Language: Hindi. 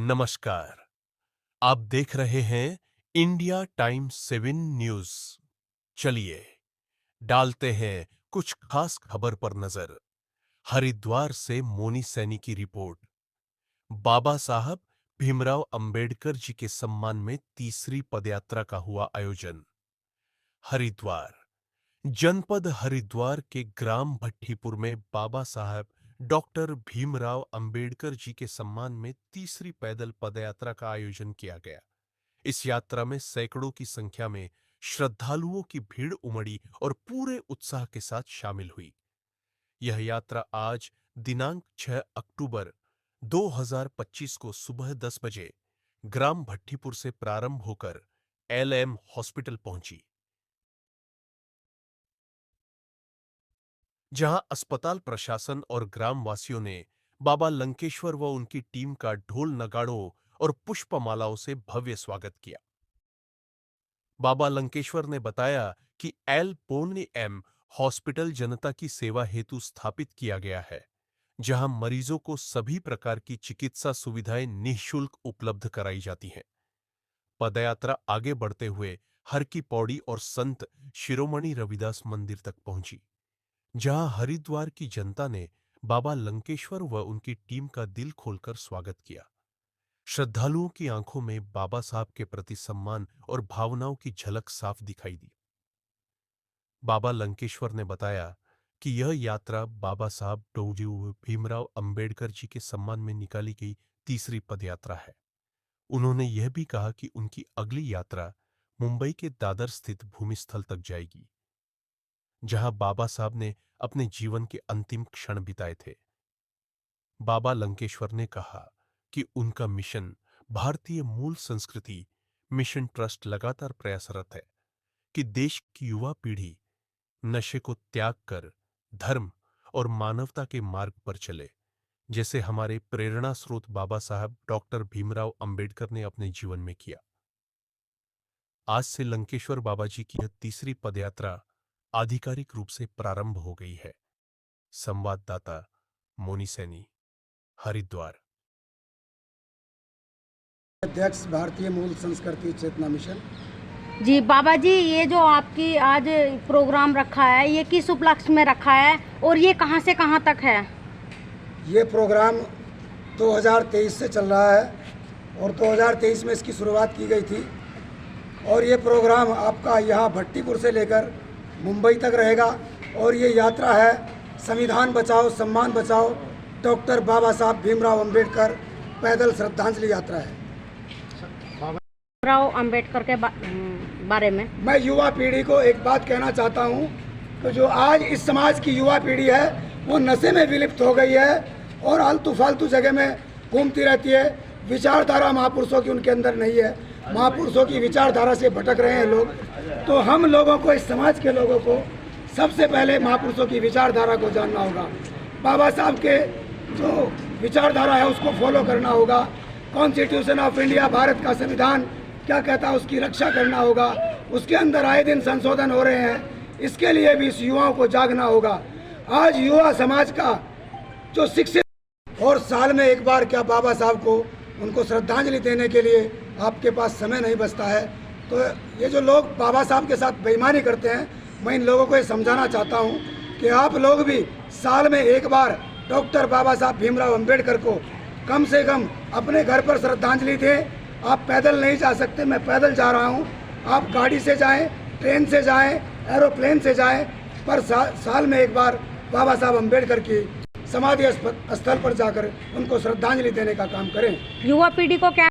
नमस्कार। आप देख रहे हैं इंडिया टाइम्स 7 न्यूज। चलिए डालते हैं कुछ खास खबर पर नजर। हरिद्वार से मोनी सैनी की रिपोर्ट। बाबा साहब भीमराव अंबेडकर जी के सम्मान में तीसरी पदयात्रा का हुआ आयोजन। हरिद्वार जनपद हरिद्वार के ग्राम भट्टीपुर में बाबा साहब डॉक्टर भीमराव अंबेडकर जी के सम्मान में तीसरी पैदल पदयात्रा का आयोजन किया गया। इस यात्रा में सैकड़ों की संख्या में श्रद्धालुओं की भीड़ उमड़ी और पूरे उत्साह के साथ शामिल हुई। यह यात्रा आज दिनांक 6 अक्टूबर 2025 को सुबह 10 बजे ग्राम भट्टीपुर से प्रारंभ होकर LM हॉस्पिटल पहुंची, जहां अस्पताल प्रशासन और ग्रामवासियों ने बाबा लंकेश्वर व उनकी टीम का ढोल नगाड़ों और पुष्पमालाओं से भव्य स्वागत किया। बाबा लंकेश्वर ने बताया कि एल पोन्नी एम हॉस्पिटल जनता की सेवा हेतु स्थापित किया गया है, जहां मरीजों को सभी प्रकार की चिकित्सा सुविधाएं निःशुल्क उपलब्ध कराई जाती हैं। पदयात्रा आगे बढ़ते हुए हर की पौड़ी और संत शिरोमणि रविदास मंदिर तक पहुंची, जहां हरिद्वार की जनता ने बाबा लंकेश्वर व उनकी टीम का दिल खोलकर स्वागत किया। श्रद्धालुओं की आंखों में बाबा साहब के प्रति सम्मान और भावनाओं की झलक साफ दिखाई दी। बाबा लंकेश्वर ने बताया कि यह यात्रा बाबा साहब डॉक्टर भीमराव अंबेडकर जी के सम्मान में निकाली गई तीसरी पदयात्रा है। उन्होंने यह भी कहा कि उनकी अगली यात्रा मुंबई के दादर स्थित भूमिस्थल तक जाएगी, जहां बाबा साहब ने अपने जीवन के अंतिम क्षण बिताए थे। बाबा लंकेश्वर ने कहा कि उनका मिशन भारतीय मूल संस्कृति मिशन ट्रस्ट लगातार प्रयासरत है कि देश की युवा पीढ़ी नशे को त्याग कर धर्म और मानवता के मार्ग पर चले, जैसे हमारे प्रेरणा स्रोत बाबा साहब डॉक्टर भीमराव अंबेडकर ने अपने जीवन में किया। आज से लंकेश्वर बाबा जी की यह तीसरी पदयात्रा आधिकारिक रूप से प्रारंभ हो गई है। संवाददाता मोनी सैनी, हरिद्वार। अध्यक्ष भारतीय मूल संस्कृति चेतना मिशन। जी बाबा जी, ये जो आपकी आज प्रोग्राम रखा है, ये किस उपलक्ष्य में रखा है और ये कहाँ से कहाँ तक है? ये प्रोग्राम 2023 से चल रहा है और 2023 में इसकी शुरुआत की गई थी और ये प्रोग्राम आपका यहाँ भट्टीपुर से लेकर मुंबई तक रहेगा और ये यात्रा है संविधान बचाओ सम्मान बचाओ डॉक्टर बाबा साहब भीमराव अंबेडकर पैदल श्रद्धांजलि यात्रा है। भीमराव अंबेडकर के बारे में मैं युवा पीढ़ी को एक बात कहना चाहता हूँ कि जो आज इस समाज की युवा पीढ़ी है वो नशे में विलिप्त हो गई है और आलतू फालतू जगह में घूमती रहती है। विचारधारा महापुरुषों की उनके अंदर नहीं है, महापुरुषों की विचारधारा से भटक रहे हैं लोग। तो हम लोगों को, इस समाज के लोगों को सबसे पहले महापुरुषों की विचारधारा को जानना होगा। बाबा साहब के जो विचारधारा है उसको फॉलो करना होगा। कॉन्स्टिट्यूशन ऑफ इंडिया, भारत का संविधान क्या कहता है उसकी रक्षा करना होगा। उसके अंदर आए दिन संशोधन हो रहे हैं, इसके लिए भी इस युवाओं को जागना होगा। आज युवा समाज का जो शिक्षित और साल में एक बार क्या बाबा साहब को उनको श्रद्धांजलि देने के लिए आपके पास समय नहीं बचता है। तो ये जो लोग बाबा साहब के साथ बेईमानी करते हैं, मैं इन लोगों को ये समझाना चाहता हूँ कि आप लोग भी साल में एक बार डॉक्टर बाबा साहब भीमराव अंबेडकर को कम से कम अपने घर पर श्रद्धांजलि दें। आप पैदल नहीं जा सकते, मैं पैदल जा रहा हूँ, आप गाड़ी से जाएं, ट्रेन से जाएं, एरोप्लेन से जाएं, पर साल में एक बार बाबा साहब अंबेडकर की समाधि स्थल पर जाकर उनको श्रद्धांजलि देने का काम करें। युवा पीढ़ी को क्या